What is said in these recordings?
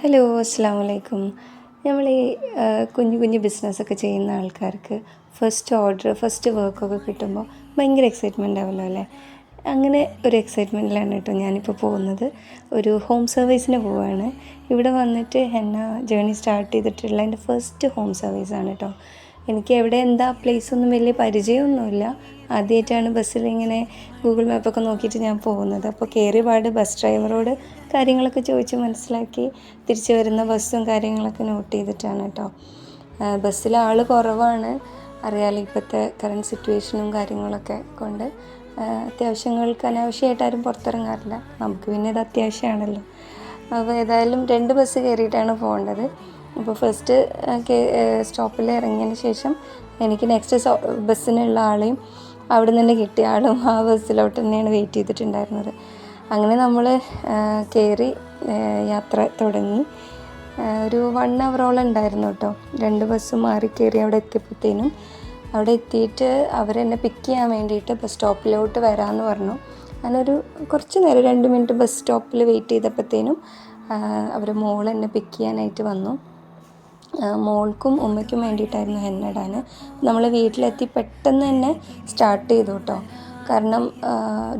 Hello, അസ്സലാമു അലൈക്കും. നമ്മൾ ഈ കുഞ്ഞു കുഞ്ഞു ബിസിനസ്സൊക്കെ ചെയ്യുന്ന ആൾക്കാർക്ക് ഫസ്റ്റ് ഓർഡർ, ഫസ്റ്റ് വർക്കൊക്കെ കിട്ടുമ്പോൾ ഭയങ്കര എക്സൈറ്റ്മെൻ്റ് ആവുമല്ലോ അല്ലേ? അങ്ങനെ ഒരു എക്സൈറ്റ്മെൻറ്റിലാണ് കേട്ടോ ഞാനിപ്പോൾ പോകുന്നത്. ഒരു ഹോം സർവീസിന് പോവുകയാണ്. ഇവിടെ വന്നിട്ട് ഹെന്ന ജേണി സ്റ്റാർട്ട് ചെയ്തിട്ടുള്ള എൻ്റെ ഫസ്റ്റ് ഹോം സർവീസാണ് കേട്ടോ. എനിക്ക് എവിടെ എന്താ പ്ലേസൊന്നും വലിയ പരിചയമൊന്നുമില്ല. ആദ്യമായിട്ടാണ് ബസ്സിൽ ഇങ്ങനെ ഗൂഗിൾ മാപ്പൊക്കെ നോക്കിയിട്ട് ഞാൻ പോകുന്നത്. അപ്പോൾ കയറിയ പാട് ബസ് ഡ്രൈവറോട് കാര്യങ്ങളൊക്കെ ചോദിച്ച് മനസ്സിലാക്കി തിരിച്ച് വരുന്ന ബസ്സും കാര്യങ്ങളൊക്കെ നോട്ട് ചെയ്തിട്ടാണ് കേട്ടോ. ബസ്സിൽ ആൾ കുറവാണ്, അറിയാലോ ഇപ്പോഴത്തെ കറണ്ട് സിറ്റുവേഷനും കാര്യങ്ങളൊക്കെ കൊണ്ട് അത്യാവശ്യങ്ങൾക്ക് അനാവശ്യമായിട്ട് ആരും പുറത്തിറങ്ങാറില്ല. നമുക്ക് പിന്നെ ഇത് അത്യാവശ്യമാണല്ലോ. അപ്പോൾ ഏതായാലും 2 ബസ് കയറിയിട്ടാണ് പോകേണ്ടത്. അപ്പോൾ ഫസ്റ്റ് സ്റ്റോപ്പിൽ ഇറങ്ങിയതിന് ശേഷം എനിക്ക് നെക്സ്റ്റ് ബസ്സിനുള്ള ആളെയും അവിടെ നിന്ന് തന്നെ കിട്ടിയ ആളും ആ ബസ്സിലോട്ട് തന്നെയാണ് വെയിറ്റ് ചെയ്തിട്ടുണ്ടായിരുന്നത്. അങ്ങനെ നമ്മൾ കയറി യാത്ര തുടങ്ങി. ഒരു 1 ഹവറോളം ഉണ്ടായിരുന്നു കേട്ടോ. 2 ബസ്സും മാറി കയറി അവിടെ എത്തിയപ്പോഴത്തേനും അവിടെ എത്തിയിട്ട് അവരെന്നെ പിക്ക് ചെയ്യാൻ വേണ്ടിയിട്ട് ബസ് സ്റ്റോപ്പിലോട്ട് വരാമെന്ന് പറഞ്ഞു. ഞാനൊരു കുറച്ച് നേരം 2 മിനിറ്റ് ബസ് സ്റ്റോപ്പിൽ വെയിറ്റ് ചെയ്തപ്പോഴത്തേനും അവർ മോൾ എന്നെ പിക്ക് ചെയ്യാനായിട്ട് വന്നു. മോൾക്കും ഉമ്മയ്ക്കും വേണ്ടിയിട്ടായിരുന്നു ഹെന്ന ഇടാൻ. നമ്മൾ വീട്ടിലെത്തി പെട്ടെന്ന് തന്നെ സ്റ്റാർട്ട് ചെയ്തു കേട്ടോ. കാരണം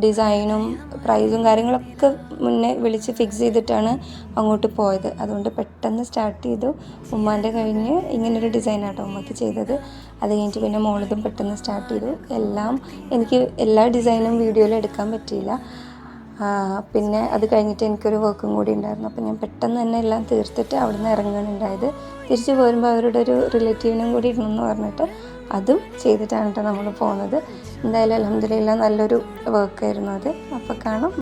ഡിസൈനും പ്രൈസും കാര്യങ്ങളൊക്കെ മുന്നേ വിളിച്ച് ഫിക്സ് ചെയ്തിട്ടാണ് അങ്ങോട്ട് പോയത്. അതുകൊണ്ട് പെട്ടെന്ന് സ്റ്റാർട്ട് ചെയ്തു. ഉമ്മാൻ്റെ കഴിഞ്ഞ് ഇങ്ങനൊരു ഡിസൈനാട്ടോ ഉമ്മയ്ക്ക് ചെയ്തത്. അത് കഴിഞ്ഞിട്ട് പിന്നെ മോളതും പെട്ടെന്ന് സ്റ്റാർട്ട് ചെയ്തു. എനിക്ക് എല്ലാ ഡിസൈനും വീഡിയോയിൽ എടുക്കാൻ പറ്റിയില്ല. പിന്നെ അത് കഴിഞ്ഞിട്ട് എനിക്കൊരു വർക്കും കൂടി ഉണ്ടായിരുന്നു. അപ്പോൾ ഞാൻ പെട്ടെന്ന് തന്നെ എല്ലാം തീർത്തിട്ട് അവിടെ നിന്ന് ഇറങ്ങുകയുണ്ടായത്. തിരിച്ച് പോരുമ്പോൾ അവരുടെ ഒരു റിലേറ്റീവിനും കൂടി ഇടണമെന്ന് പറഞ്ഞിട്ട് അതും ചെയ്തിട്ടാണ് കേട്ടോ നമ്മൾ പോകുന്നത്. എന്തായാലും അൽഹംദുലില്ലാ നല്ലൊരു വർക്കായിരുന്നു അത്. അപ്പോൾ കാണാം.